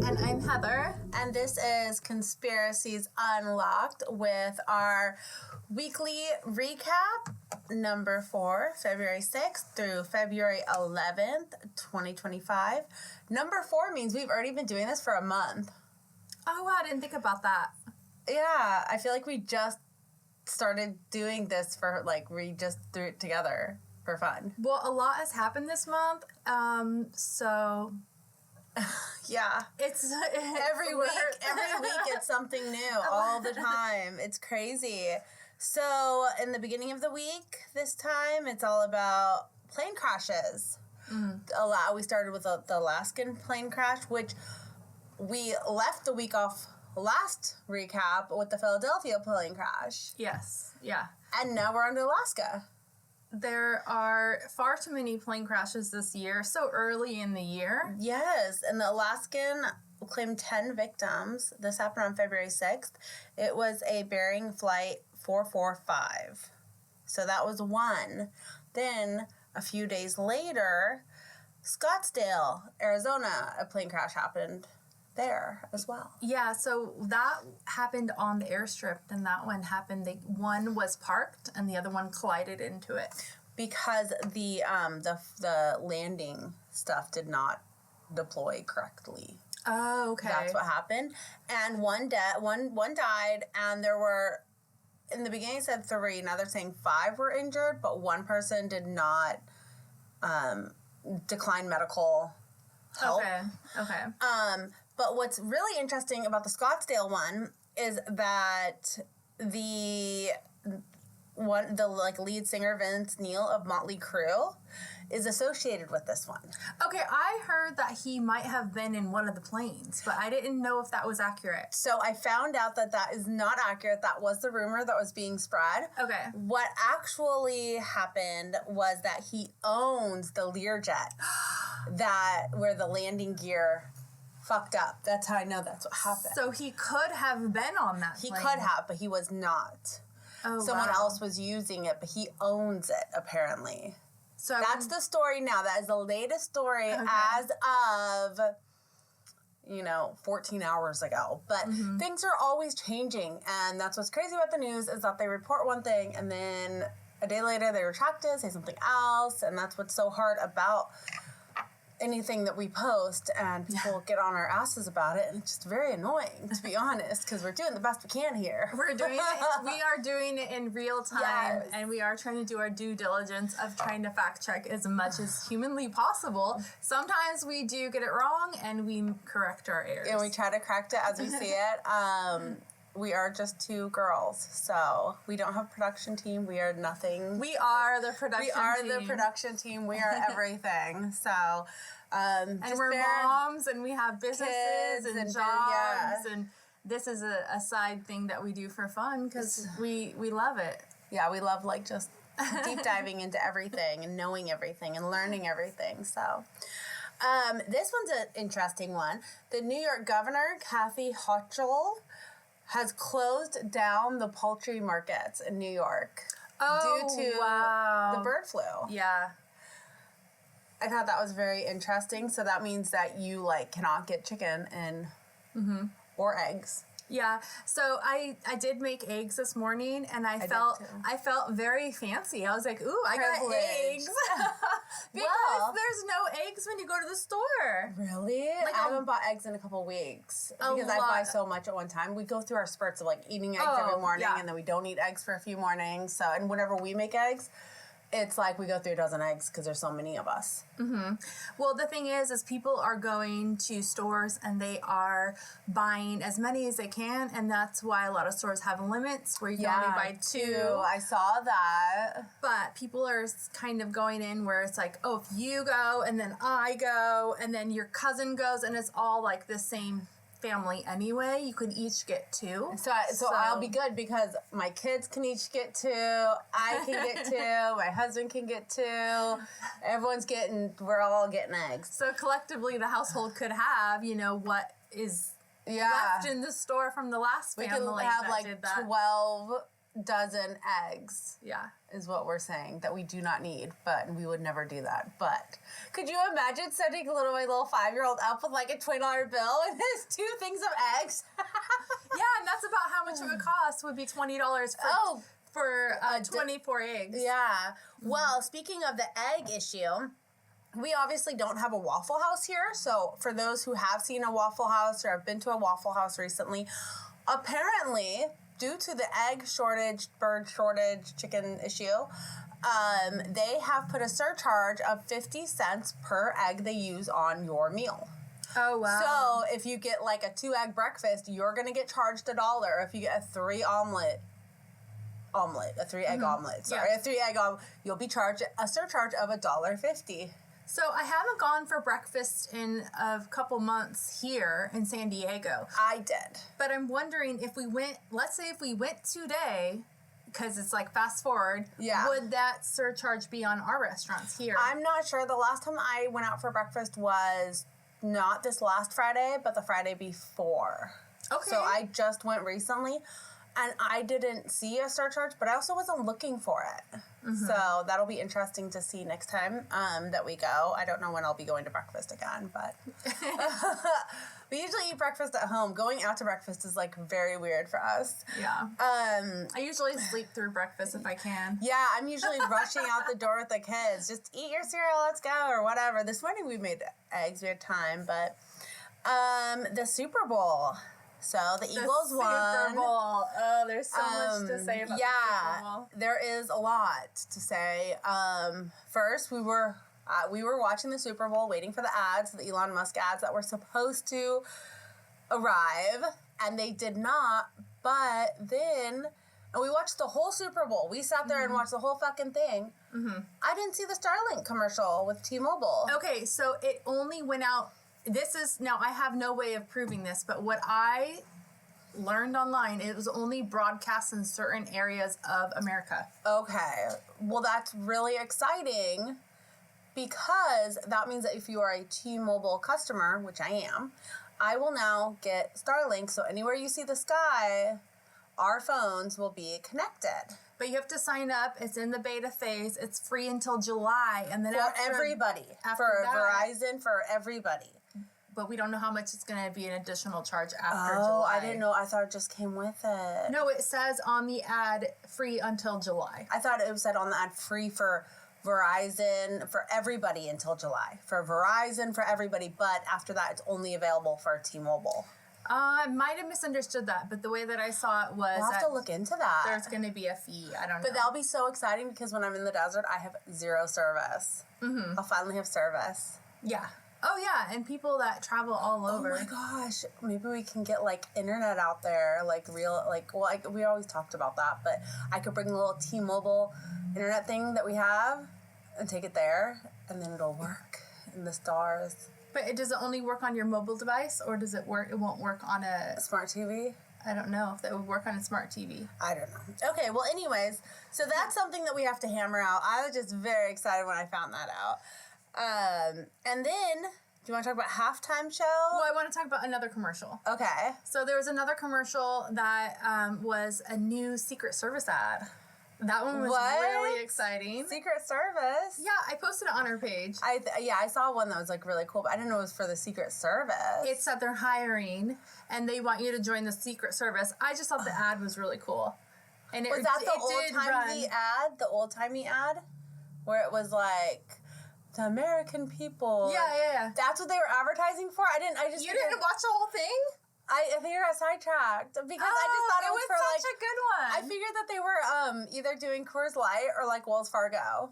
And I'm Heather. And this is Conspiracies Unlocked with our weekly recap, number 4, February 6th through February 11th, 2025. Number 4 means we've already been doing this for a month. Oh, wow, I didn't think about that. Yeah, I feel like we just started doing this for, we just threw it together for fun. Well, a lot has happened this month, so... Yeah. It's every week it's something new all the time. It's crazy. So in the beginning of the week this time, it's all about plane crashes. We started with the Alaskan plane crash, which we left the week off last recap with the Philadelphia plane crash. Yes, yeah. And now we're on to Alaska. There are far too many plane crashes this year, so early in the year. Yes, and the Alaskan claimed 10 victims. This happened on February 6th. It was a Bering Flight 445. So that was one. Then, a few days later, Scottsdale, Arizona, a plane crash happened there as well. Yeah, so that happened on the airstrip, and that one happened. One was parked, and the other one collided into it because the landing stuff did not deploy correctly. Oh, okay. That's what happened, and one died, and there were, in the beginning it said 3. Now they're saying 5 were injured, but one person did not decline medical help. Okay. But what's really interesting about the Scottsdale one is that the lead singer Vince Neil of Motley Crue is associated with this one. Okay, I heard that he might have been in one of the planes, but I didn't know if that was accurate. So I found out that is not accurate. That was the rumor that was being spread. Okay. What actually happened was that he owns the Learjet where the landing gear fucked up. That's how I know that's what happened. So he could have been on that plane. He could have, but he was not. Oh, Someone else was using it, but he owns it, apparently. So that's the story now. That is the latest story as of, 14 hours ago. But things are always changing, and that's what's crazy about the news is that they report one thing, and then a day later they retract it, say something else, and that's what's so hard about anything that we post, and people get on our asses about it, and it's just very annoying, to be honest, because we're doing the best we can here. We're doing it. We are doing it in real time, and we are trying to do our due diligence of trying to fact check as much as humanly possible. Sometimes we do get it wrong, and we correct our errors. And we try to correct it as we see it. We are just 2 girls, so we don't have a production team. We are nothing. We are the production team. The production team. We are everything. So, and we're moms, and we have businesses and jobs, and this is a side thing that we do for fun because we love it. Yeah, we love just deep diving into everything and knowing everything and learning everything. So, this one's an interesting one. The New York governor, Kathy Hochul, has closed down the poultry markets in New York due to the bird flu. Yeah. I thought that was very interesting. So that means that you cannot get chicken and or eggs. Yeah. So I did make eggs this morning, and I felt very fancy. I was like, ooh, I got eggs. Because there's no eggs when you go to the store. Really? I haven't bought eggs in a couple weeks because I buy so much at one time. We go through our spurts of eating eggs every morning, and then we don't eat eggs for a few mornings. So, and whenever we make eggs, it's we go through a dozen eggs because there's so many of us. Well, the thing is people are going to stores and they are buying as many as they can, and that's why a lot of stores have limits where you can only buy 2. I saw that. But people are kind of going in where it's if you go, and then I go, and then your cousin goes, and it's all the same family anyway. You could each get 2. So I'll be good because my kids can each get 2. I can get 2. My husband can get 2. We're all getting eggs. So collectively the household could have, what is left in the store from the last family. We could have 12 dozen eggs. Yeah. Is what we're saying that we do not need, but we would never do that. But could you imagine sending my little 5-year-old up with like a $20 bill and his 2 things of eggs? Yeah, and that's about how much it would cost. Would be $20 for 24 eggs. Yeah. Well, speaking of the egg issue, we obviously don't have a Waffle House here. So for those who have seen a Waffle House or have been to a Waffle House recently, apparently, due to the egg shortage, bird shortage, chicken issue, they have put a surcharge of 50 cents per egg they use on your meal. Oh, wow. So if you get like a 2-egg breakfast, you're going to get charged $1. If you get a 3-egg omelet, a 3-egg omelet, sorry, a 3-egg omelet, you'll be charged a surcharge of $1.50. So I haven't gone for breakfast in a couple months here in San Diego. I did. But I'm wondering if we went, let's say if we went today, because it's like fast forward, would that surcharge be on our restaurants here? I'm not sure. The last time I went out for breakfast was not this last Friday, but the Friday before. Okay. So I just went recently, and I didn't see a surcharge, but I also wasn't looking for it. Mm-hmm. So that'll be interesting to see next time that we go. I don't know when I'll be going to breakfast again, but we usually eat breakfast at home. Going out to breakfast is like very weird for us. Yeah. I usually sleep through breakfast if I can. Yeah, I'm usually rushing out the door with the kids. Just eat your cereal, let's go, or whatever. This morning we made eggs. We had time, but the Super Bowl. So the Eagles won. Super Bowl. Oh, there's so much to say about the Super Bowl. There is a lot to say. First, we were watching the Super Bowl, waiting for the ads, the Elon Musk ads that were supposed to arrive, and they did not. But then, and we watched the whole Super Bowl. We sat there and watched the whole fucking thing. Mm-hmm. I didn't see the Starlink commercial with T-Mobile. Okay, so it only went out. Now I have no way of proving this, but what I learned online, it was only broadcast in certain areas of America. Okay. Well, that's really exciting because that means that if you are a T-Mobile customer, which I am, I will now get Starlink. So anywhere you see the sky, our phones will be connected. But you have to sign up. It's in the beta phase. It's free until July. And then for everybody. For Verizon, for everybody. But we don't know how much it's going to be an additional charge after July. Oh, I didn't know. I thought it just came with it. No, it says on the ad, free until July. I thought it said on the ad, free for Verizon, for everybody until July. For Verizon, for everybody. But after that, it's only available for T-Mobile. I might have misunderstood that, but the way that I saw it was we'll have to look into that. There's going to be a fee. I don't know. But that'll be so exciting because when I'm in the desert, I have zero service. Mm-hmm. I'll finally have service. Yeah. Oh, yeah, and people that travel all over. Oh, my gosh. Maybe we can get, like, internet out there, like, real, like, well, we always talked about that, but I could bring the little T-Mobile internet thing that we have and take it there, and then it'll work in the stars. But does it only work on your mobile device, or does it work? It won't work on a smart TV? I don't know if that would work on a smart TV. I don't know. Okay, well, anyways, so that's something that we have to hammer out. I was just very excited when I found that out. And then, do you want to talk about halftime show? Well, I want to talk about another commercial. Okay. So there was another commercial that was a new Secret Service ad. That one was really exciting. Secret Service? Yeah, I posted it on our page. I saw one that was like really cool, but I didn't know it was for the Secret Service. It's that they're hiring, and they want you to join the Secret Service. I just thought the ad was really cool. And was that the old-timey ad? The old-timey ad? Where it was like, the American people. Yeah. That's what they were advertising for? You didn't watch the whole thing? I think I got sidetracked because I just thought it was for such a good one. I figured that they were either doing Coors Light or like Wells Fargo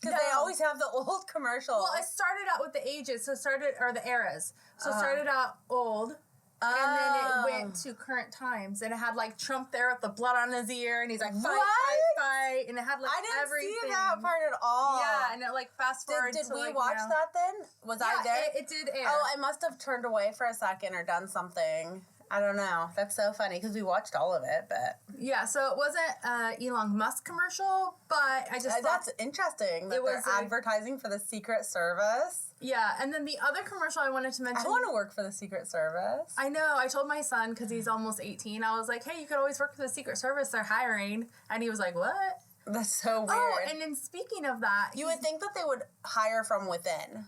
because they always have the old commercials. Well, it started out with the ages, the eras. So it started out old, and then it went to current times, and it had like Trump there with the blood on his ear, and he's like fight, and it had like everything. I didn't see that part at all. Yeah, and it like fast forward. Did we watch that then? Was I there? It did air. Oh, I must have turned away for a second or done something, I don't know. That's so funny because we watched all of it, but... Yeah, so it wasn't Elon Musk commercial, but I just thought... That's interesting that they're advertising for the Secret Service. Yeah, and then the other commercial I wanted to mention... I want to work for the Secret Service. I know. I told my son, because he's almost 18, I was like, hey, you could always work for the Secret Service. They're hiring. And he was like, what? That's so weird. Oh, and then speaking of that... You would think that they would hire from within.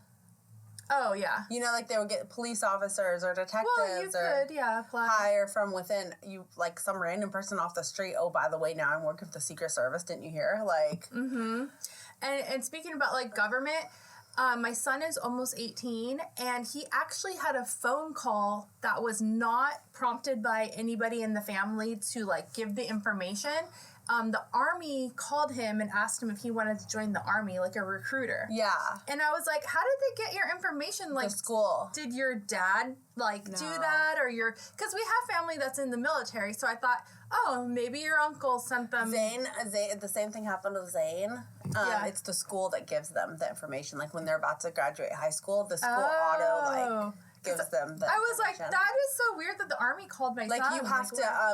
Oh, yeah. You know, like they would get police officers or detectives. Well, you could, yeah. Hire from within. You, like, some random person off the street. Oh, by the way, now I'm working for the Secret Service. Didn't you hear? Like... Mm-hmm. And speaking about, like, government... my son is almost 18, and he actually had a phone call that was not prompted by anybody in the family to, like, give the information. The Army called him and asked him if he wanted to join the Army, like a recruiter. Yeah. And I was like, how did they get your information? Like, the school. Did your dad, like, do that? Or your... Because we have family that's in the military, so I thought, oh, maybe your uncle sent them... Zane, the same thing happened with Zane. It's the school that gives them the information. Like, when they're about to graduate high school, the school gives them the I was like, that is so weird that the Army called my son. Like,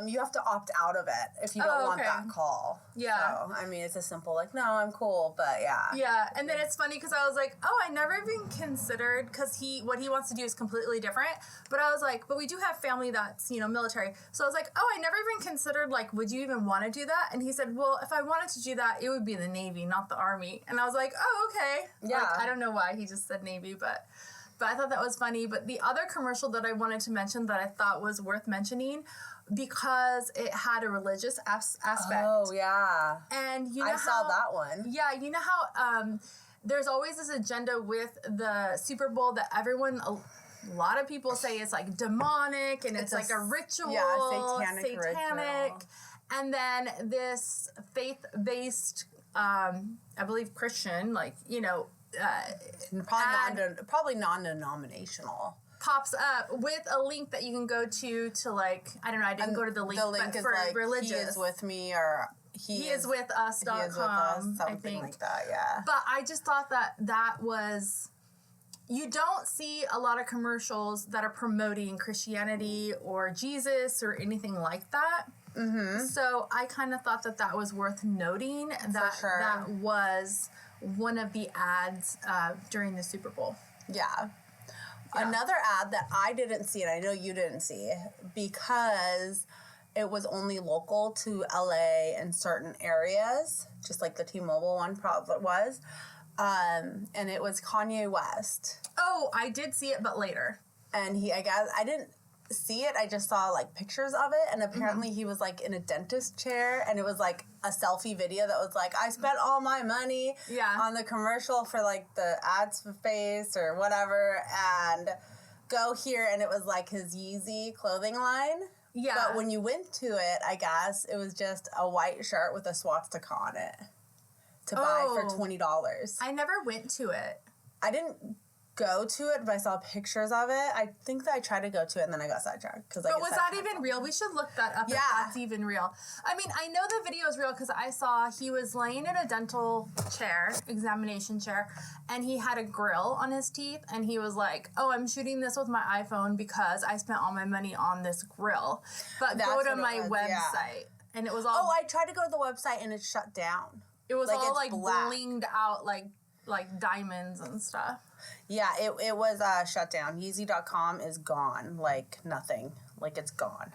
you have to opt out of it if you don't want that call. Yeah. So, I mean, it's a simple, like, no, I'm cool, but yeah. Yeah, and then it's funny because I was like, oh, I never even considered, because what he wants to do is completely different, but I was like, but we do have family that's, you know, military. So I was like, oh, I never even considered, like, would you even want to do that? And he said, well, if I wanted to do that, it would be the Navy, not the Army. And I was like, oh, okay. Yeah. Like, I don't know why he just said Navy, but I thought that was funny. But the other commercial that I wanted to mention that I thought was worth mentioning, because it had a religious aspect. Oh, yeah. And you know I saw that one. Yeah, you know how there's always this agenda with the Super Bowl that everyone... A lot of people say it's like demonic and it's like a ritual. Yeah, satanic ritual. And then this faith-based, I believe Christian, like, you know... probably non-denominational. Pops up with a link that you can go to like, I don't know, I didn't go to the link, but is for like, religious. He is with me, or he is with us.com. He is with us, something like that, yeah. But I just thought that was... You don't see a lot of commercials that are promoting Christianity or Jesus or anything like that. Mm-hmm. So I kind of thought that was worth noting. That was one of the ads during the Super Bowl. Yeah. Another ad that I didn't see, and I know you didn't see, because it was only local to LA and certain areas, just like the T-Mobile one probably was. And it was Kanye West. Oh, I did see it, but later. And I guess, I didn't see it, I just saw, like, pictures of it, and apparently he was, like, in a dentist chair, and it was, like, a selfie video that was, like, I spent all my money on the commercial for, like, the ads face or whatever, and go here, and it was, like, his Yeezy clothing line. Yeah. But when you went to it, I guess, it was just a white shirt with a swastika on it. To buy for $20. I never went to it. I didn't go to it, but I saw pictures of it. I think that I tried to go to it, and then I got sidetracked. But was that even real? We should look that up if that's even real. I mean, I know the video is real because I saw he was laying in a dental chair, examination chair, and he had a grill on his teeth, and he was like, oh, I'm shooting this with my iPhone because I spent all my money on this grill. But go to my website. And it was all... Oh, I tried to go to the website, and it shut down. It was all, like, blinged out, like diamonds and stuff. Yeah, it was shut down. Yeezy.com is gone. Like, nothing. Like, it's gone.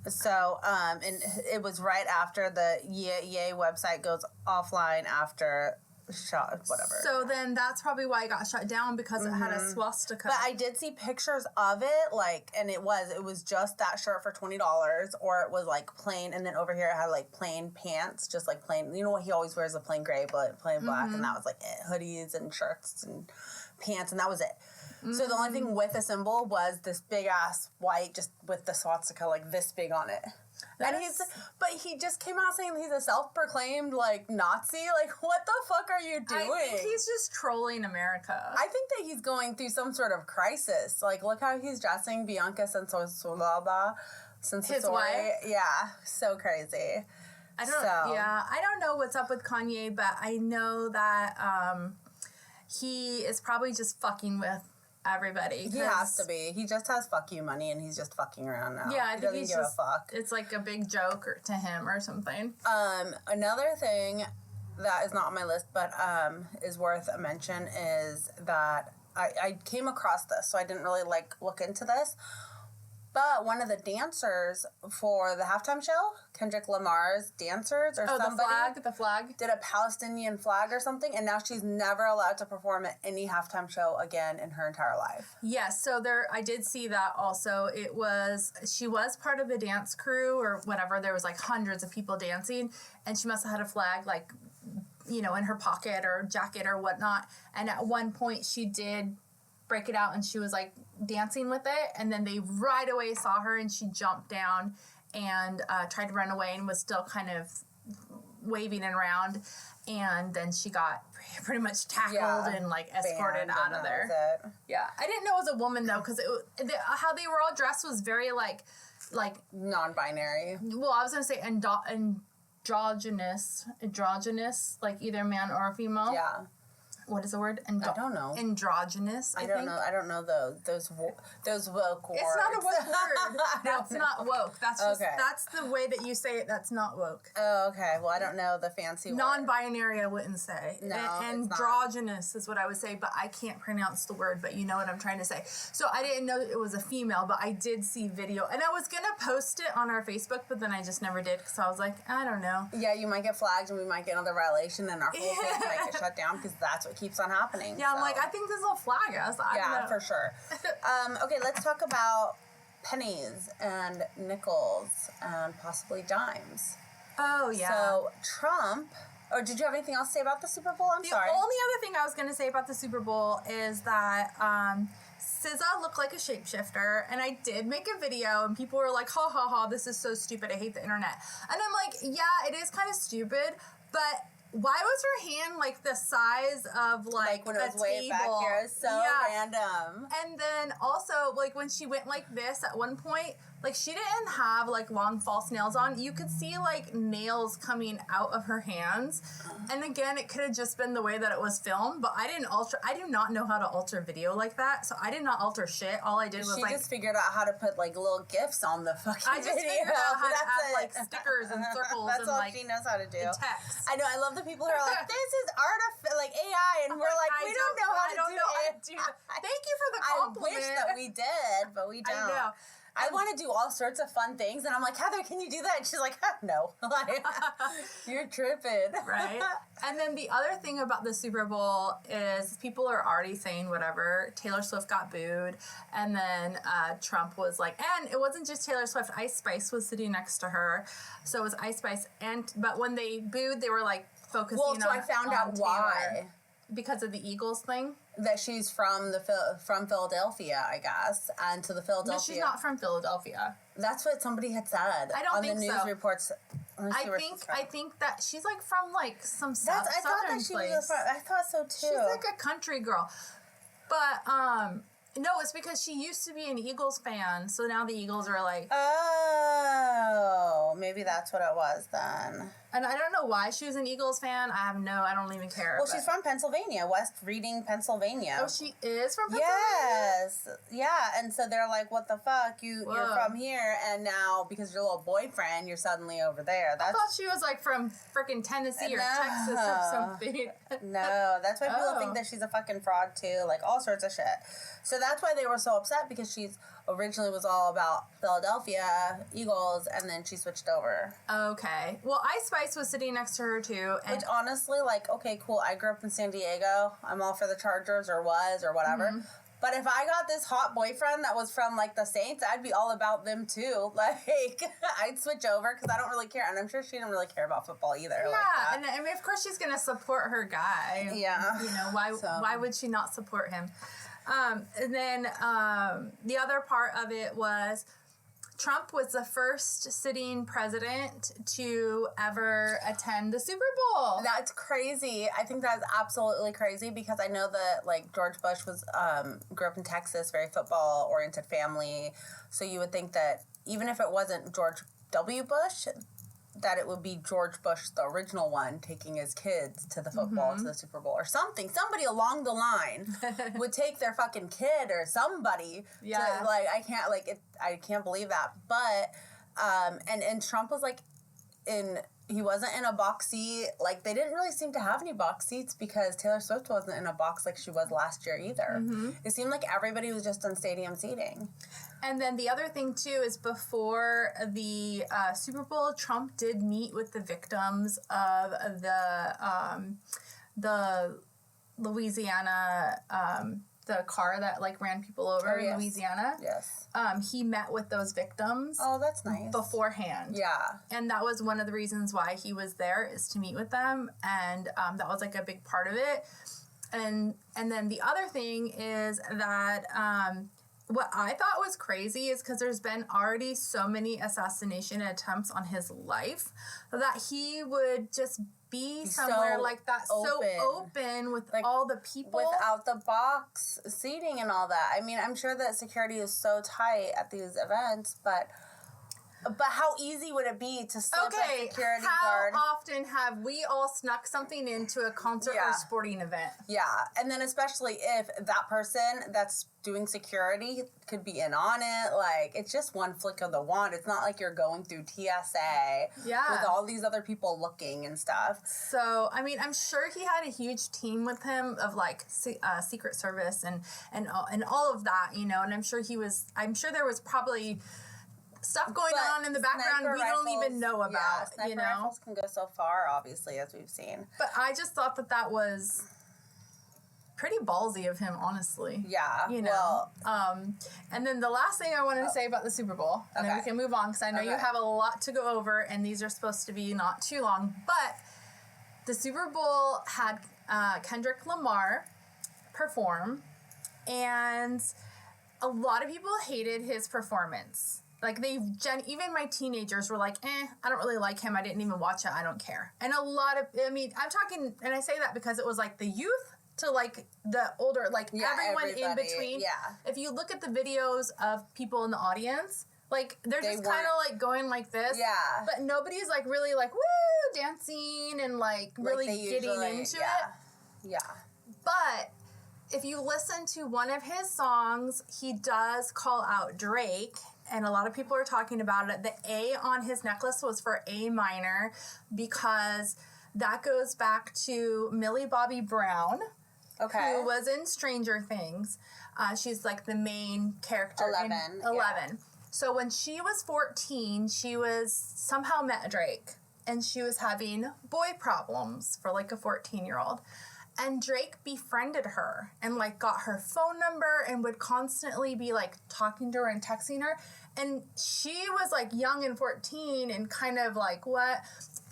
So, and it was right after the Yay website goes offline after... whatever. So then that's probably why it got shut down, because it had a swastika. But I did see pictures of it, like, and it was just that shirt for $20, or it was like plain, and then over here it had like plain pants, just like plain, you know what he always wears, a plain gray, but plain black, and that was like it, hoodies and shirts and pants, and that was it. So the only thing with the symbol was this big ass white, just with the swastika like this big on it. And he just came out saying he's a self-proclaimed, like, Nazi. Like, what the fuck are you doing? I think he's just trolling America. I think that he's going through some sort of crisis. Like, look how he's dressing Bianca Sensoraba. His wife? Yeah, so crazy. I don't know what's up with Kanye, but I know that he is probably just fucking with everybody. He has to be. He just has fuck you money, and he's just fucking around now. Yeah, I think he doesn't give a fuck. It's like a big joke to him or something. Another thing that is not on my list, but is worth a mention is that I came across this, so I didn't really look into this. But one of the dancers for the halftime show, Kendrick Lamar's dancers or somebody. The flag. Did a Palestinian flag or something, and now she's never allowed to perform at any halftime show again in her entire life. Yes, so I did see that also. She was part of the dance crew or whatever. There was hundreds of people dancing, and she must have had a flag in her pocket or jacket or whatnot. And at one point she did break it out and she was dancing with it, and then they right away saw her and she jumped down and tried to run away and was still kind of waving around, and then she got pretty much tackled and escorted out of there. Yeah, I didn't know it was a woman though, because how they were all dressed was very like non-binary. Well, I was gonna say androgynous, either man or female. Yeah. What is the word? I don't know. Androgynous, I think. I don't know those woke words. It's not a woke word. That's not woke. That's just, that's the way that you say it. That's not woke. Oh, okay. Well, I don't know the fancy word. Non-binary, I wouldn't say. No, androgynous is what I would say, but I can't pronounce the word, but you know what I'm trying to say. So I didn't know it was a female, but I did see video. And I was going to post it on our Facebook, but then I just never did, because I was like, I don't know. Yeah, you might get flagged and we might get another violation and our whole thing might get shut down, because that's what keeps on happening. Yeah, so. I think this will flag us. I don't know. For sure. Okay, let's talk about pennies and nickels and possibly dimes. Oh, yeah. So, Trump... Or did you have anything else to say about the Super Bowl? Sorry. The only other thing I was going to say about the Super Bowl is that SZA looked like a shapeshifter, and I did make a video, and people were like, ha, ha, ha, this is so stupid, I hate the internet. And I'm like, yeah, it is kind of stupid, but... Why was her hand the size of when it was way back here? It's so random. And then also when she went like this at one point, she didn't have long false nails on. You could see nails coming out of her hands. And again, it could have just been the way that it was filmed, but I do not know how to alter video like that, so I did not alter shit. All I did was she just figured out how to put little GIFs on the fucking video. I just figured out how to add stickers and circles. That's all she knows how to do. Text. I know. I love the people who are like, this is AI, and we're like, we don't know how to do it. Thank you for the compliment. I wish that we did, but we don't. I know. I want to do all sorts of fun things, and I'm like, Heather, can you do that? And she's like, no. You're tripping. Right? And then the other thing about the Super Bowl is people are already saying whatever. Taylor Swift got booed, and then Trump was and it wasn't just Taylor Swift. Ice Spice was sitting next to her, so it was Ice Spice. But when they booed, they were focusing on I found out Taylor. why. Because of the Eagles thing? That she's from Philadelphia, I guess, and to the Philadelphia. No, she's not from Philadelphia. That's what somebody had said. I don't think on the news reports. I think that she's from some southern place. I thought so too. She's a country girl, but no, it's because she used to be an Eagles fan, so now the Eagles are oh, maybe that's what it was then. And I don't know why she was an Eagles fan. I don't even care. Well, she's from Pennsylvania, West Reading, Pennsylvania. Oh, she is from Pennsylvania? Yes. Yeah, and so they're like, what the fuck? You're from here, and now, because your little boyfriend, you're suddenly over there. I thought she was from freaking Tennessee or Texas or something. No, that's why people think that she's a fucking fraud too, all sorts of shit. So that's why they were so upset, because she's originally was all about Philadelphia Eagles, and then she switched over. Okay. Well, Ice Spice was sitting next to her too. And which honestly, okay, cool. I grew up in San Diego. I'm all for the Chargers or whatever. Mm-hmm. But if I got this hot boyfriend that was from the Saints, I'd be all about them too. I'd switch over because I don't really care, and I'm sure she didn't really care about football either. Yeah, and I mean, of course she's gonna support her guy. Yeah. Why would she not support him? And then the other part of it was Trump was the first sitting president to ever attend the Super Bowl. That's crazy. I think that's absolutely crazy, because I know that George Bush was grew up in Texas, very football oriented family. So you would think that even if it wasn't George W. Bush, that it would be George Bush, the original one, taking his kids to the football, to the Super Bowl or something. Somebody along the line would take their fucking kid or somebody. Yeah. To, like, I can't believe that. But, and Trump was like he wasn't in a box seat. Like, they didn't really seem to have any box seats because Taylor Swift wasn't in a box like she was last year either. It seemed like everybody was just on stadium seating. And then the other thing, too, is before the Super Bowl, Trump did meet with the victims of the Louisiana, the car that, like, ran people over in Louisiana. Yes. He met with those victims. Oh, that's nice. Beforehand. Yeah. And that was one of the reasons why he was there, is to meet with them. And that was, like, a big part of it. And then the other thing is that... what I thought was crazy is because there's been already so many assassination attempts on his life that he would just be somewhere so like that, open. so open with like, all the people. Without the box seating and all that. I mean, I'm sure that security is so tight at these events, but how easy would it be to slip a security guard? How often have we all snuck something into a concert or sporting event? Yeah, and then especially if that person that's doing security could be in on it. Like, it's just one flick of the wand. It's not like you're going through TSA with all these other people looking and stuff. So, I mean, I'm sure he had a huge team with him of, like, Secret Service and all of that, you know, and I'm sure there was probably... stuff going on in the background we don't even know about, sniper you know? rifles can go so far, obviously, as we've seen. But I just thought that was pretty ballsy of him, honestly. Yeah. You know? And then the last thing I wanted to say about the Super Bowl, and then we can move on, because I know you have a lot to go over, and these are supposed to be not too long, but the Super Bowl had Kendrick Lamar perform, and a lot of people hated his performance. Like, even my teenagers were like, I don't really like him. I didn't even watch it. I don't care. And I'm talking, and I say that because it was, like, the youth to, like, the older, like, everyone in between. Yeah. If you look at the videos of people in the audience, like, they're just kind of, like, going like this. Yeah. But nobody's, like, really, like, woo, dancing and, like really getting into it. Yeah. But if you listen to one of his songs, he does call out Drake. And a lot of people are talking about it. The A on his necklace was for A minor because that goes back to Millie Bobby Brown, who was in Stranger Things. She's like the main character. 11. Yeah. So when she was 14, she somehow met Drake. And she was having boy problems for like a 14-year-old. And Drake befriended her and, like, got her phone number and would constantly be, like, talking to her and texting her. And she was, like, young and 14 and kind of, like, what?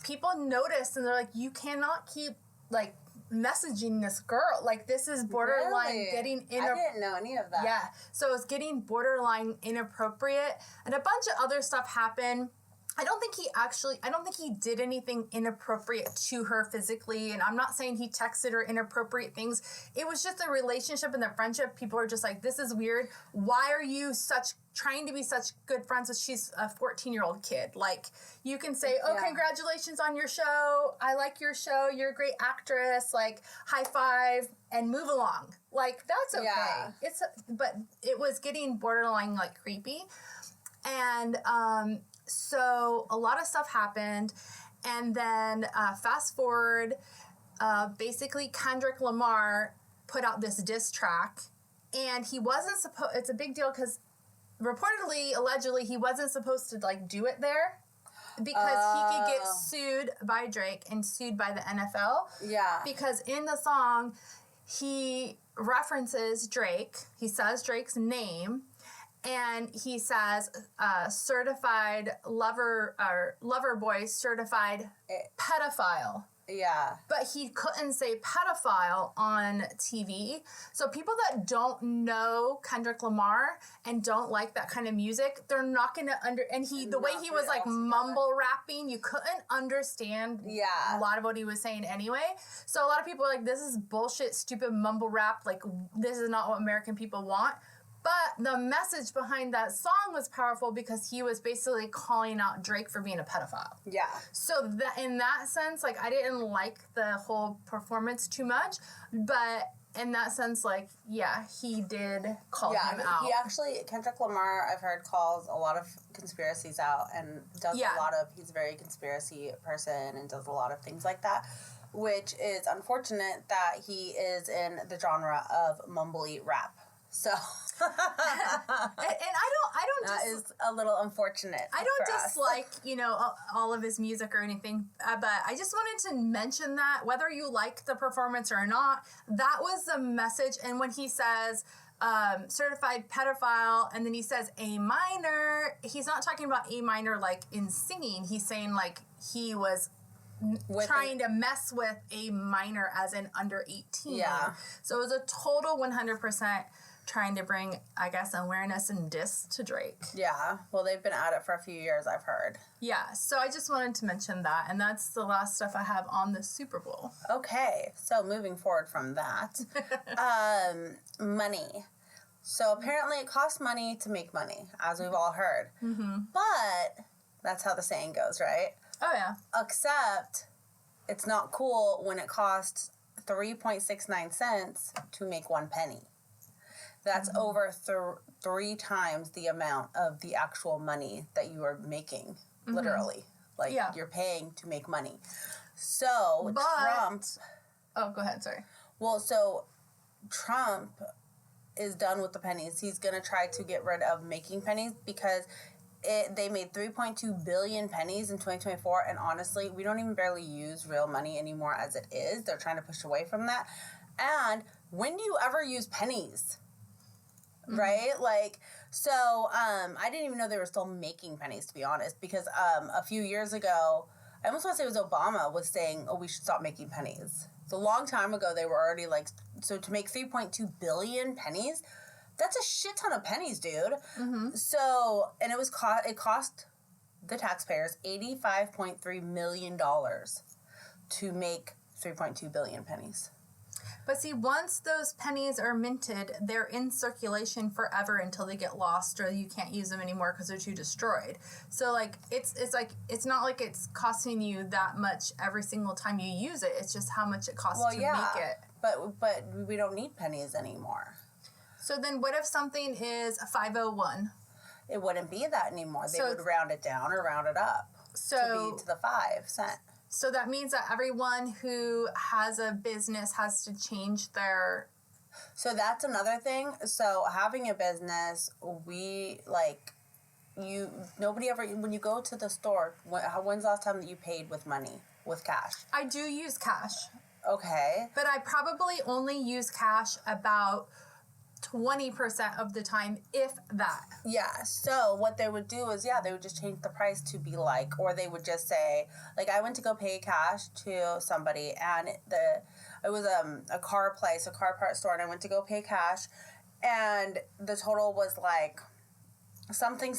People noticed, and they're like, you cannot keep, like, messaging this girl. Like, this is borderline getting inappropriate. I didn't know any of that. Yeah. So it's getting borderline inappropriate. And a bunch of other stuff happened. I don't think he did anything inappropriate to her physically, and I'm not saying he texted her inappropriate things. It was just a relationship and the friendship. People are just like, this is weird. Why are you trying to be such good friends with, she's a 14-year-old kid? Like, you can say, congratulations on your show. I like your show. You're a great actress. Like, high five and move along. Like, that's okay. Yeah. But it was getting borderline, like, creepy. And, so a lot of stuff happened, and then fast forward, basically Kendrick Lamar put out this diss track, and he wasn't supposed, it's a big deal because reportedly, allegedly, he wasn't supposed to, like, do it there because he could get sued by Drake and sued by the NFL. Yeah. Because in the song, he references Drake, he says Drake's name, and he says, certified lover boy, certified pedophile. Yeah. But he couldn't say pedophile on TV. So people that don't know Kendrick Lamar and don't like that kind of music, they're not going to and the way he was like mumble rapping, you couldn't understand a lot of what he was saying anyway. So a lot of people are like, this is bullshit, stupid mumble rap. Like, this is not what American people want. But the message behind that song was powerful because he was basically calling out Drake for being a pedophile. Yeah. So that in that sense, like, I didn't like the whole performance too much, but in that sense, like, yeah, he did call him out. He actually, Kendrick Lamar, I've heard, calls a lot of conspiracies out and does he's a very conspiracy person and does a lot of things like that, which is unfortunate that he is in the genre of mumbly rap. So, and I don't that is a little unfortunate. I don't dislike, all of his music or anything, but I just wanted to mention that whether you like the performance or not, that was the message. And when he says certified pedophile, and then he says A minor, he's not talking about A minor like in singing. He's saying like he was trying to mess with a minor as in under 18. Yeah. So it was a total 100% trying to bring, I guess, awareness and diss to Drake. Yeah. Well, they've been at it for a few years, I've heard. Yeah. So I just wanted to mention that, and that's the last stuff I have on the Super Bowl. Okay. So moving forward from that, money. So apparently it costs money to make money, as we've all heard. Mm-hmm. But that's how the saying goes, right? Oh, yeah. Except it's not cool when it costs 3.69 cents to make 1 penny. That's over 3 times the amount of the actual money that you are making, literally. Like, you're paying to make money. So, Trump... Oh, go ahead, sorry. Well, so Trump is done with the pennies. He's going to try to get rid of making pennies because they made 3.2 billion pennies in 2024, and honestly, we don't even barely use real money anymore as it is. They're trying to push away from that. And when do you ever use pennies? Right? Like, so, I didn't even know they were still making pennies, to be honest, because, a few years ago, I almost want to say it was Obama was saying, we should stop making pennies. So a long time ago, they were already like, so to make 3.2 billion pennies, that's a shit ton of pennies, dude. Mm-hmm. So, and it cost the taxpayers $85.3 million to make 3.2 billion pennies. But see, once those pennies are minted, they're in circulation forever until they get lost or you can't use them anymore because they're too destroyed. So, like, it's not like it's costing you that much every single time you use it. It's just how much it costs to make it. But we don't need pennies anymore. So then what if something is a 501? It wouldn't be that anymore. They would round it down or round it up to be to the 5 cent. So that means that everyone who has a business has to change their... So that's another thing. So having a business, nobody ever, when you go to the store, when's the last time that you paid with money, with cash? I do use cash. Okay. But I probably only use cash about 20% of the time, if that. Yeah, so what they would do is, they would just change the price to be like, or they would just say, like, I went to go pay cash to somebody, and it was a car place, a car part store, and I went to go pay cash, and the total was like something,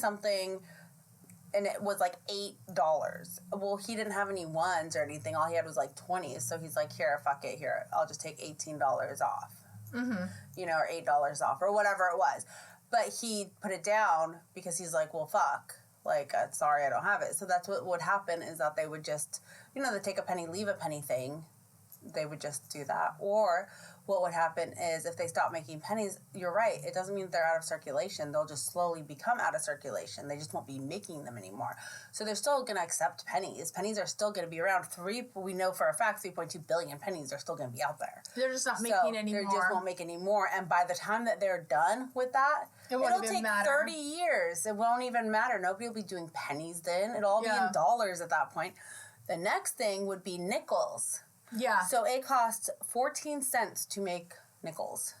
and it was like $8. Well, he didn't have any ones or anything. All he had was like 20s, so he's like, here, fuck it, here, I'll just take $18 off. Mm-hmm. Or $8 off or whatever it was. But he put it down because he's like, well, fuck. Like, sorry, I don't have it. So that's what would happen is that they would just, the take a penny, leave a penny thing. They would just do that. Or what would happen is if they stop making pennies, you're right, it doesn't mean they're out of circulation. They'll just slowly become out of circulation. They just won't be making them anymore. So they're still going to accept pennies. Pennies are still going to be around. We know for a fact 3.2 billion pennies are still going to be out there. They're just not making any more. They just won't make any more. And by the time that they're done with that, it'll take 30 years. It won't even matter. Nobody will be doing pennies then. It'll all be in dollars at that point. The next thing would be nickels. Yeah. So it costs 14 cents to make nickels.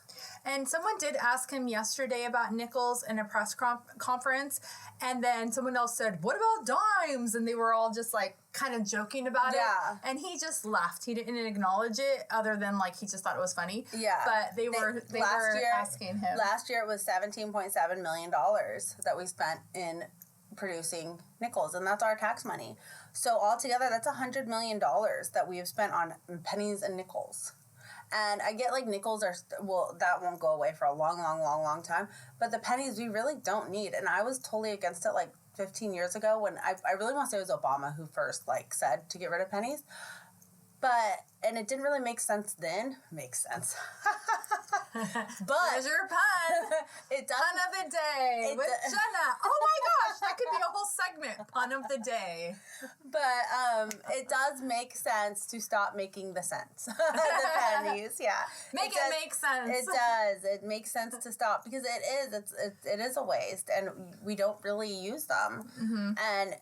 And someone did ask him yesterday about nickels in a press conference. And then someone else said, what about dimes? And they were all just like kind of joking about it. And he just laughed. He didn't acknowledge it other than like he just thought it was funny. Yeah. But they were asking him. Last year it was $17.7 million that we spent in producing nickels, and that's our tax money. So altogether, that's $100 million that we have spent on pennies and nickels. And I get like nickels that won't go away for a long time. But the pennies we really don't need. And I was totally against it like 15 years ago when I really want to say it was Obama who first like said to get rid of pennies. And it didn't really make sense then. Makes sense. But there's your pun. It does. Pun of the day with Jenna. Oh my gosh, that could be a whole segment. Pun of the day. But it does make sense to stop making the cents. The pennies, yeah. Make sense. It does. It makes sense to stop because it is a waste and we don't really use them. Mm-hmm. And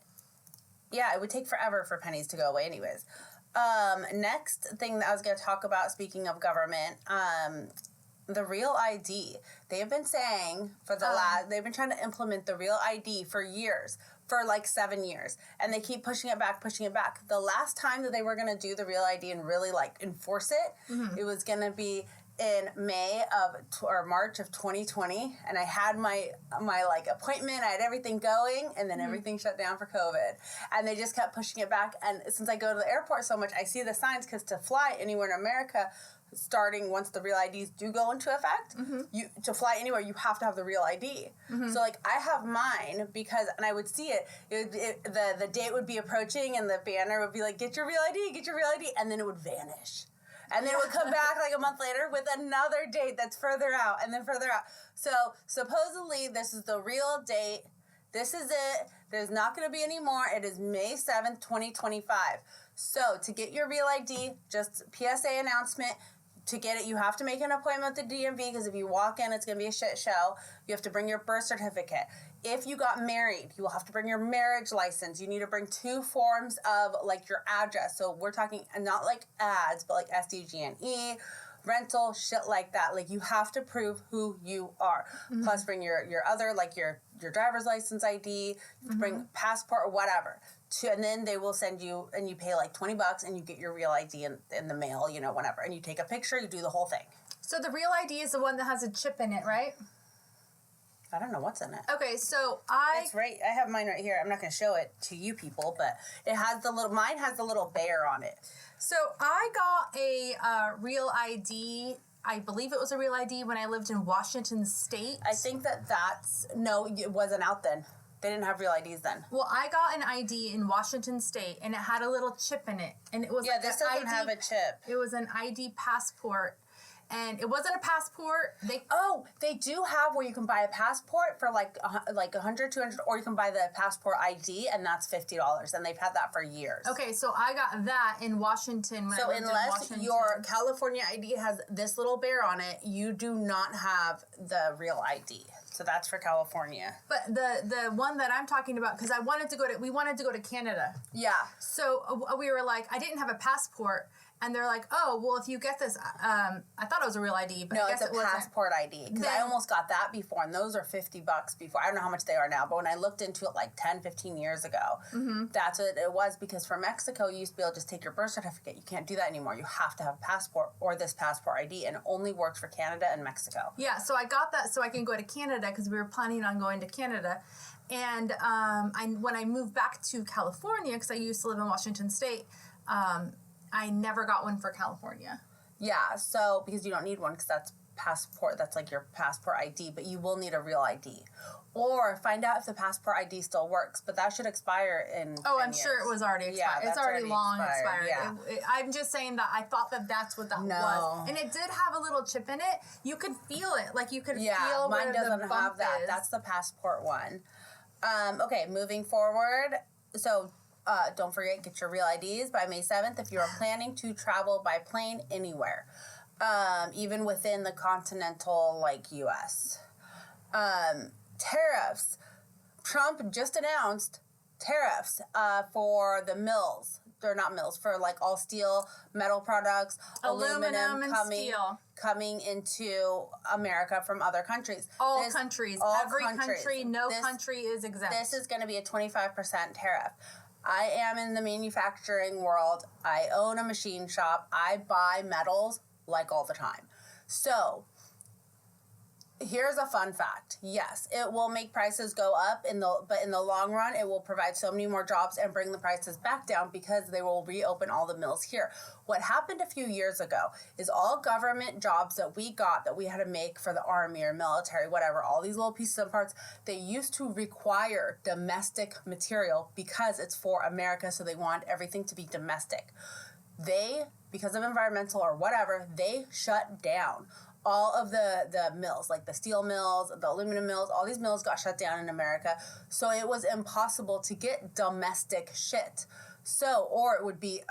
yeah, it would take forever for pennies to go away anyways. Next thing that I was going to talk about, speaking of government, the Real ID. They have been saying they've been trying to implement the Real ID for years, for like 7 years. And they keep pushing it back. The last time that they were going to do the Real ID and really like enforce it, mm-hmm. It was going to be in March of 2020, and I had my like appointment, I had everything going, and then everything shut down for COVID, and they just kept pushing it back. And since I go to the airport so much, I see the signs because to fly anywhere in America, starting once the Real IDs do go into effect, mm-hmm. To fly anywhere you have to have the Real ID. Mm-hmm. So like I have mine and I would see the date would be approaching, and the banner would be like, get your Real ID, and then it would vanish. And then it would come back like a month later with another date that's further out and then further out. So supposedly this is the real date. This is it. There's not going to be any more. It is May 7th, 2025. So to get your Real ID, just PSA announcement. To get it, you have to make an appointment with the DMV because if you walk in, it's going to be a shit show. You have to bring your birth certificate. If you got married, you will have to bring your marriage license. You need to bring 2 forms of, like, your address. So we're talking not, like, ads, but, like, SDG&E, rental, shit like that. Like, you have to prove who you are. Mm-hmm. Plus, bring your other, like, your driver's license ID, mm-hmm. bring passport or whatever. And then they will send you, and you pay like $20 and you get your Real ID in the mail, whenever. And you take a picture, you do the whole thing. So the Real ID is the one that has a chip in it, right? I don't know what's in it. Okay, so It's right. I have mine right here. I'm not going to show it to you people, but mine has the little bear on it. So I got a Real ID. I believe it was a Real ID when I lived in Washington State. I think no, it wasn't out then. They didn't have Real IDs then. Well, I got an ID in Washington State, and it had a little chip in it. And it was this doesn't have a chip. It was an ID passport. And it wasn't a passport. They do have where you can buy a passport for like $100, $200, or you can buy the passport ID, and that's $50. And they've had that for years. Okay, so I got that in Washington. So unless your California ID has this little bear on it, you do not have the Real ID. So that's for California. But the one that I'm talking about, because we wanted to go to Canada. Yeah. So we were like, I didn't have a passport. And they're like, oh, well, if you get this, I thought it was a Real ID, but no, I guess it's a passport ID. Because I almost got that before, and those are $50 before. I don't know how much they are now, but when I looked into it like 10, 15 years ago, mm-hmm. that's what it was. Because for Mexico, you used to be able to just take your birth certificate. You can't do that anymore. You have to have a passport or this passport ID, and it only works for Canada and Mexico. Yeah, so I got that so I can go to Canada because we were planning on going to Canada. And when I moved back to California, because I used to live in Washington State, I never got one for California. Yeah, so because you don't need one because that's like your passport ID, but you will need a Real ID. Or find out if the passport ID still works, but that should expire in 10 I'm years. Sure it was already expired. Yeah, it's already long expired. Yeah. I'm just saying that I thought that's what that was. And it did have a little chip in it. You could feel it. Like you could feel where the bump is. Yeah, mine doesn't have that. That's the passport one. Okay, moving forward. So don't forget, get your Real IDs by May 7th if you are planning to travel by plane anywhere, even within the continental, U.S. Tariffs. Trump just announced tariffs for the mills. They're not mills, for all steel, metal products, aluminum and steel coming into America from other countries. Countries. Every country, no country is exempt. This is going to be a 25% tariff. I am in the manufacturing world. I own a machine shop. I buy metals all the time. So Here's a fun fact. Yes, it will make prices go up but in the long run, it will provide so many more jobs and bring the prices back down because they will reopen all the mills here. What happened a few years ago is all government jobs that we got that we had to make for the army or military, whatever, all these little pieces and parts, they used to require domestic material because it's for America, so they want everything to be domestic. Because of environmental or whatever, they shut down all of the mills, like the steel mills, the aluminum mills, all these mills got shut down in America. So it was impossible to get domestic shit. Or it would be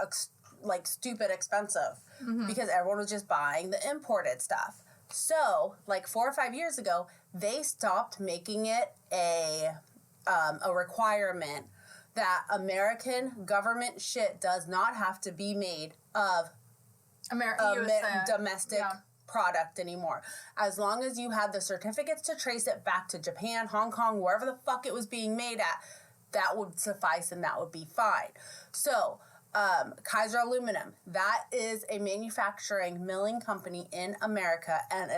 stupid expensive because everyone was just buying the imported stuff. So 4 or 5 years ago, they stopped making it a requirement that American government shit does not have to be made of domestic product anymore. As long as you had the certificates to trace it back to Japan, Hong Kong, wherever the fuck it was being made at, that would suffice and that would be fine. So, Kaiser Aluminum, that is a manufacturing milling company in America, and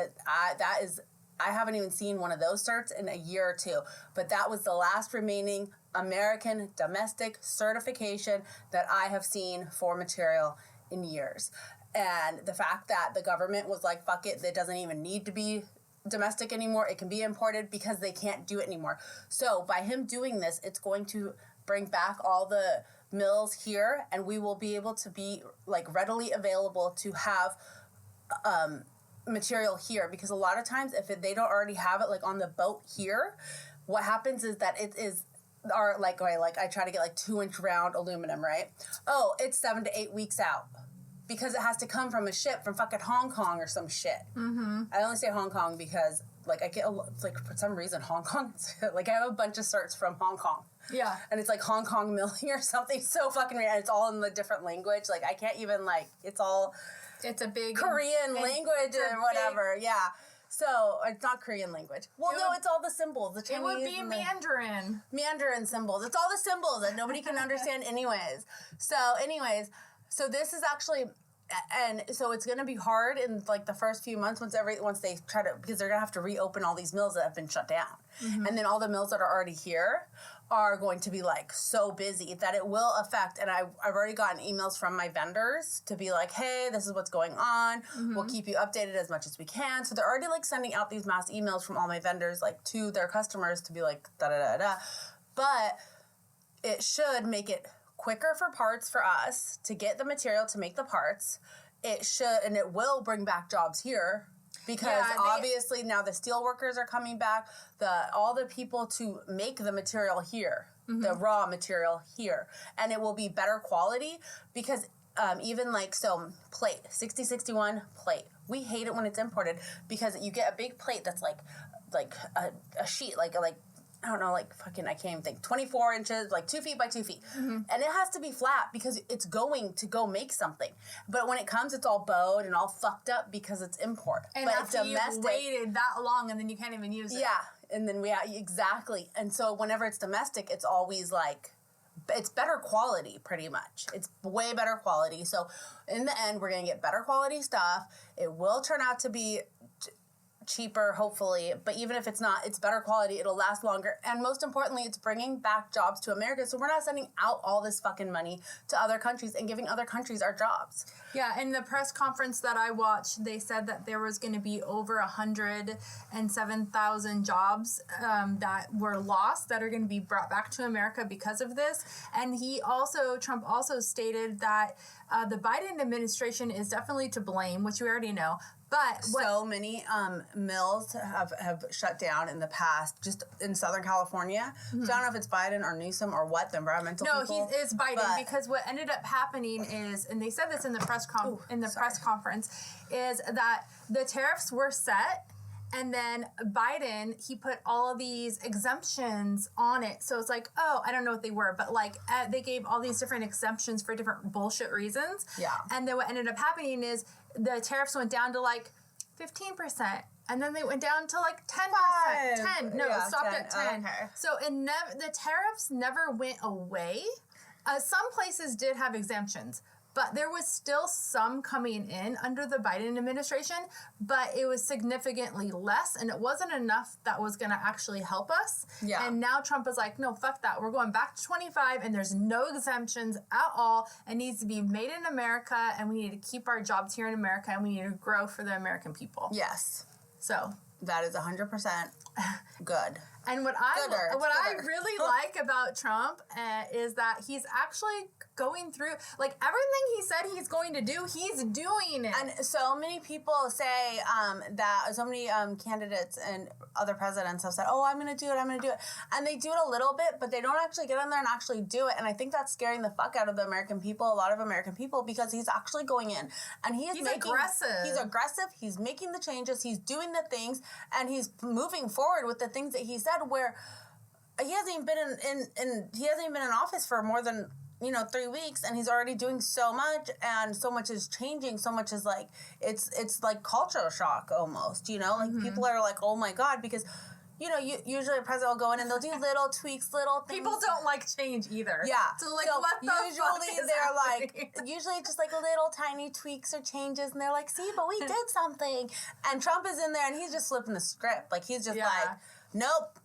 I haven't even seen one of those certs in a year or two, but that was the last remaining American domestic certification that I have seen for material in years. And the fact that the government was like, fuck it, it doesn't even need to be domestic anymore. It can be imported because they can't do it anymore. So by him doing this, it's going to bring back all the mills here, and we will be able to be readily available to have material here, because a lot of times if they don't already have it on the boat here, what happens is that it is I try to get 2-inch round aluminum, right? Oh, it's 7 to 8 weeks out because it has to come from a ship from fucking Hong Kong or some shit. I only say Hong Kong because I get for some reason Hong Kong I have a bunch of certs from Hong Kong. Yeah. And it's Hong Kong milling or something so fucking weird. And it's all in the different language. I can't even it's a big Korean language or whatever. Yeah. So it's not Korean language. Well, it's all the symbols. The Chinese. It would be Mandarin. Mandarin symbols. It's all the symbols that nobody can understand anyways. So this is actually, and so it's going to be hard in the first few months once they try to, because they're going to have to reopen all these mills that have been shut down. And then all the mills that are already here are going to be so busy that it will affect, and I've already gotten emails from my vendors to be hey, this is what's going on. We'll keep you updated as much as we can. So they're already sending out these mass emails from all my vendors to their customers to be da-da-da-da. But it should make it quicker for parts for us to get the material to make the parts. It should, and it will bring back jobs here. Because obviously now the steel workers are coming back, all the people to make the material here, the raw material here, and it will be better quality because even plate, 6061 plate, we hate it when it's imported because you get a big plate that's a sheet, I don't know, I can't even think, 24 inches, 2 feet by 2 feet. And it has to be flat because it's going to go make something. But when it comes, it's all bowed and all fucked up because it's import. And but after you've waited that long and then you can't even use it. Yeah, and then exactly. And so whenever it's domestic, it's always it's better quality pretty much. It's way better quality. So in the end, we're going to get better quality stuff. It will turn out to be cheaper, hopefully, but even if it's not, it's better quality, it'll last longer, and most importantly, it's bringing back jobs to America, so we're not sending out all this fucking money to other countries and giving other countries our jobs. Yeah, in the press conference that I watched, they said that there was going to be over 107,000 jobs that were lost that are going to be brought back to America because of this, and Trump also stated that the Biden administration is definitely to blame, which we already know. But so many mills have shut down in the past, just in Southern California. So I don't know if it's Biden or Newsom or what, the environmental people. No, it's Biden, because what ended up happening is, and they said this in the press conference, is that the tariffs were set. And then Biden, he put all of these exemptions on it. So it's I don't know what they were, but they gave all these different exemptions for different bullshit reasons. Yeah. And then what ended up happening is the tariffs went down to 15%. And then they went down to 10%. 10. No, it stopped 10. At 10. Okay. So the tariffs never went away. Some places did have exemptions. but there was still some coming in under the Biden administration, but it was significantly less, and it wasn't enough that was going to actually help us. Yeah. And now Trump is like, no, fuck that. We're going back to 25, and there's no exemptions at all. It needs to be made in America, and we need to keep our jobs here in America, and we need to grow for the American people. Yes. So that is 100% good. And what I really like about Trump is that he's actually going through, like, everything he said he's going to do, he's doing it. And so many people say that so many candidates and other presidents have said, oh, I'm going to do it. And they do it a little bit, but they don't actually get in there and actually do it. And I think that's scaring the fuck out of the American people, a lot of American people, because he's actually going in. And he's aggressive. He's aggressive. He's making the changes. He's doing the things. And he's moving forward with the things that he said, where he hasn't even been in office for more than 3 weeks, and he's already doing so much, and so much is changing. So much is like it's like cultural shock almost. Like people are like, oh my god, because usually a president will go in and they'll do little tweaks, little things. People don't like change either. Yeah. So like, what the usually fuck is they're happening? like, usually just like little tiny tweaks or changes, and they're like, see, but we did something. And Trump is in there, and he's just flipping the script. Like, he's just like, nope,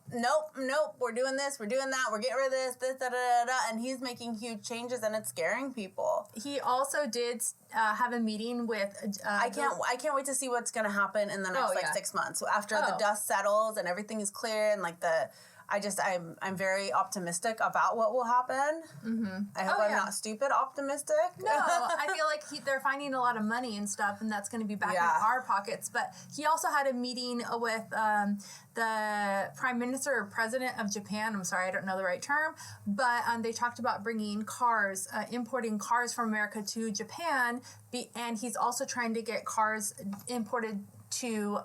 we're doing this, we're doing that, we're getting rid of this, da, da, da, da, and he's making huge changes, and it's scaring people. He also did have a meeting with... I can't wait to see what's going to happen in the next 6 months, after the dust settles and everything is clear, and like I'm very optimistic about what will happen. Mm-hmm. I hope I'm not stupid optimistic. No, I feel like they're finding a lot of money and stuff, and that's going to be back in our pockets. But he also had a meeting with the Prime Minister or President of Japan. I'm sorry, I don't know the right term. But they talked about bringing cars, importing cars from America to Japan. And he's also trying to get cars imported to...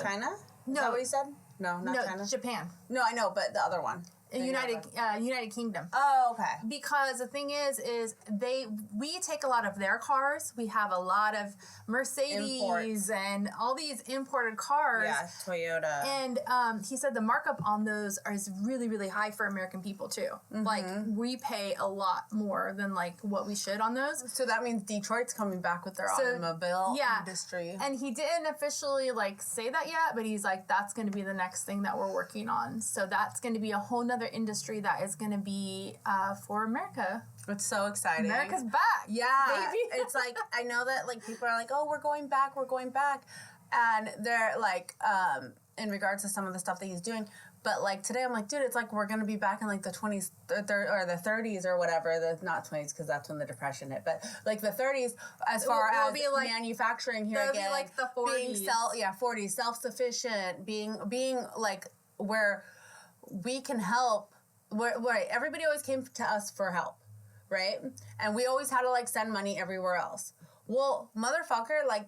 China? No. Is that what he said? No, not China. Japan. No, I know, but the other one. United Kingdom. Oh, okay. Because the thing is we take a lot of their cars. We have a lot of Mercedes and all these imported cars. Yeah, Toyota. And he said the markup on those is really, really high for American people too. Mm-hmm. Like, we pay a lot more than like what we should on those. So that means Detroit's coming back with their automobile industry. And he didn't officially like say that yet, but he's like, that's going to be the next thing that we're working on. So that's going to be a whole nother industry that is going to be for America. It's so exciting. America's back. Yeah. Baby. It's like, I know that like people are like, oh, we're going back. And they're like, in regards to some of the stuff that he's doing. But like today, I'm like, dude, it's like we're going to be back in like the 20s or the 30s or whatever. The not 20s because that's when the Depression hit. But like the 30s as far as like, manufacturing here again. Be like the 40s. 40s, self-sufficient, being like where we can help. Where everybody always came to us for help, right? And we always had to like send money everywhere else. Well, motherfucker, like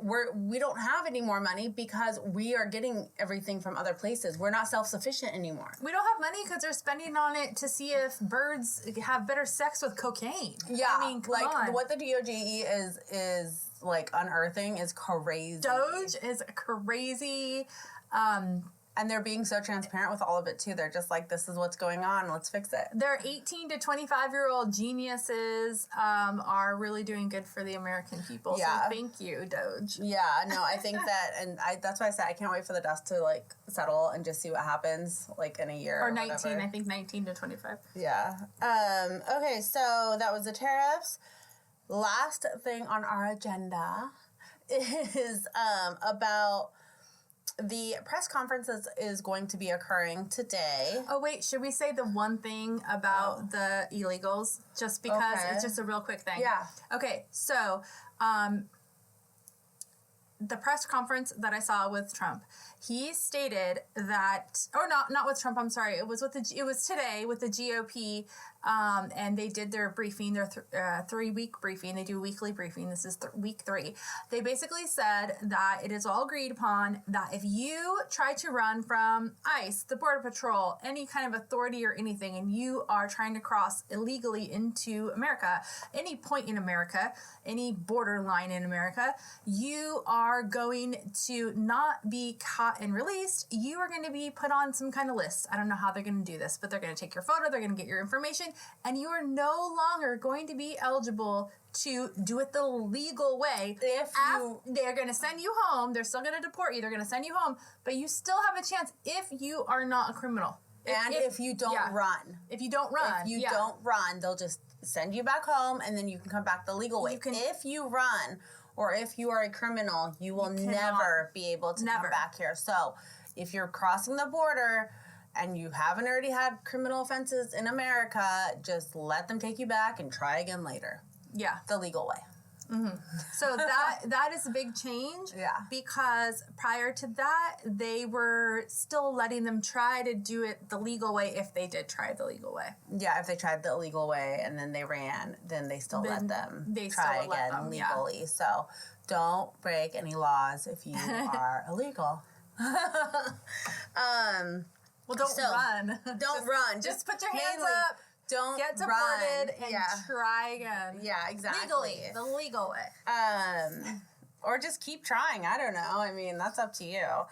we don't have any more money because we are getting everything from other places. We're not self-sufficient anymore. We don't have money because they're spending on it to see if birds have better sex with cocaine. Yeah, I mean, come on. What the DOGE is like unearthing is crazy. Doge is crazy. And they're being so transparent with all of it, too. They're just like, this is what's going on. Let's fix it. Their 18 to 25-year-old geniuses are really doing good for the American people. Yeah. So thank you, Doge. Yeah, no, I think that, and that's why I said I can't wait for the dust to, like, settle and just see what happens, like, in a year or 19, whatever. I think 19 to 25. Yeah. Okay, so that was the tariffs. Last thing on our agenda is about... The press conference is going to be occurring today. Oh, wait. Should we say the one thing about the illegals? Just because it's just a real quick thing. Yeah. Okay. So, the press conference that I saw with Trump, he stated that, or not with Trump, I'm sorry. It was today with the GOP, and they did their briefing, their 3-week briefing. They do a weekly briefing. This is week 3. They basically said that it is all agreed upon that if you try to run from ICE, the Border Patrol, any kind of authority or anything, and you are trying to cross illegally into America, any point in America, any borderline in America, you are going to not be caught and released. You are going to be put on some kind of list. I don't know how they're going to do this, but they're going to take your photo, they're going to get your information, and you are no longer going to be eligible to do it the legal way. They're going to send you home. They're still going to deport you. They're going to send you home, but you still have a chance if you are not a criminal. If you don't run. If you don't run. If you don't run, they'll just send you back home, and then you can come back the legal way. If you run, or if you are a criminal, you will never be able to come back here. So if you're crossing the border and you haven't already had criminal offenses in America, just let them take you back and try again later. Yeah. The legal way. Mm-hmm. So that is a big change. Yeah. Because prior to that, they were still letting them try to do it the legal way if they did try the legal way. Yeah, if they tried the illegal way and then they ran, then they still let them try again legally. Yeah. So don't break any laws if you are illegal. Well, don't run. Don't run. Just put your hands up. Don't get deported and try again. Yeah, exactly. Legally, the legal way. Or just keep trying. I don't know. I mean, that's up to you.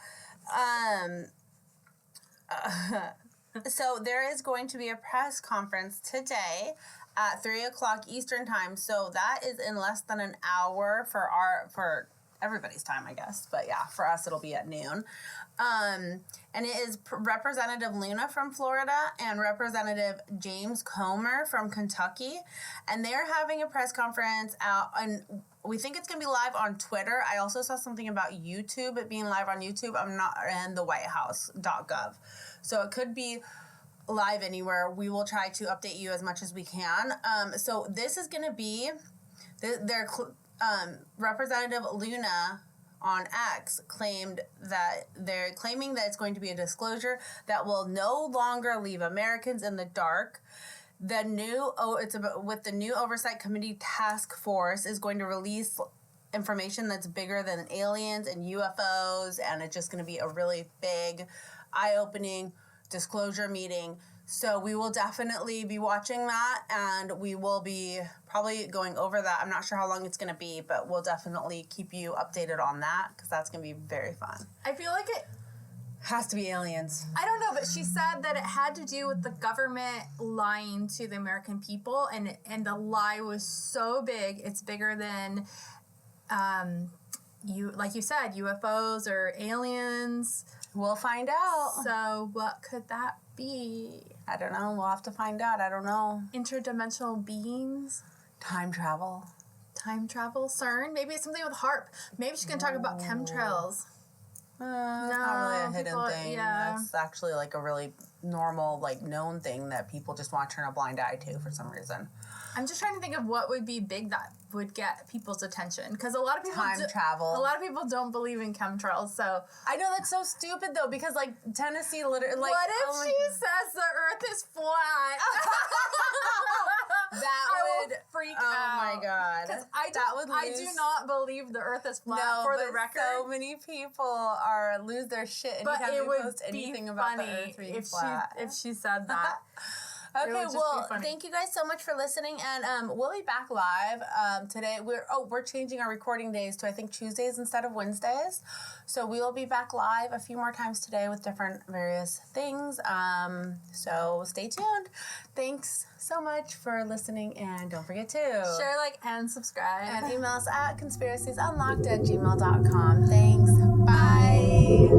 So there is going to be a press conference today at 3:00 Eastern time. So that is in less than an hour for everybody's time, I guess. But yeah, for us, it'll be at noon. And it is Representative Luna from Florida and Representative James Comer from Kentucky. And they're having a press conference out, and we think it's going to be live on Twitter. I also saw something about YouTube, it being live on YouTube. I'm not in the whitehouse.gov. So it could be live anywhere. We will try to update you as much as we can. So this is going to be, Representative Luna on X claimed that they're claiming that it's going to be a disclosure that will no longer leave Americans in the dark. The new with the new Oversight Committee task force is going to release information that's bigger than aliens and UFOs, and it's just going to be a really big, eye-opening disclosure meeting. So we will definitely be watching that, and we will be probably going over that. I'm not sure how long it's going to be, but we'll definitely keep you updated on that because that's going to be very fun. I feel like it has to be aliens. I don't know, but she said that it had to do with the government lying to the American people, and the lie was so big, it's bigger than, like you said, UFOs or aliens. We'll find out. So what could that be? I don't know. We'll have to find out. I don't know. Interdimensional beings? Time travel? CERN? Maybe it's something with HARP. Maybe she can talk about chemtrails. It's not really a hidden thing. Yeah. That's actually like a really normal, like known thing that people just want to turn a blind eye to for some reason. I'm just trying to think of what would be big that would get people's attention, because a lot of people travel. A lot of people don't believe in chemtrails. So I know that's so stupid though, because like Tennessee literally. Like, what if she says the Earth is flat? That would freak out. Oh my god! Because I do not believe the Earth is flat. No, for the record, so many people lose their shit anytime they post anything about the Earth being flat. If she said that. Okay, well, thank you guys so much for listening, and we'll be back live today. We're changing our recording days to, I think, Tuesdays instead of Wednesdays. So we will be back live a few more times today with different various things. So stay tuned. Thanks so much for listening, and don't forget to share, like, and subscribe. And email us at conspiraciesunlocked@gmail.com. Thanks. Bye.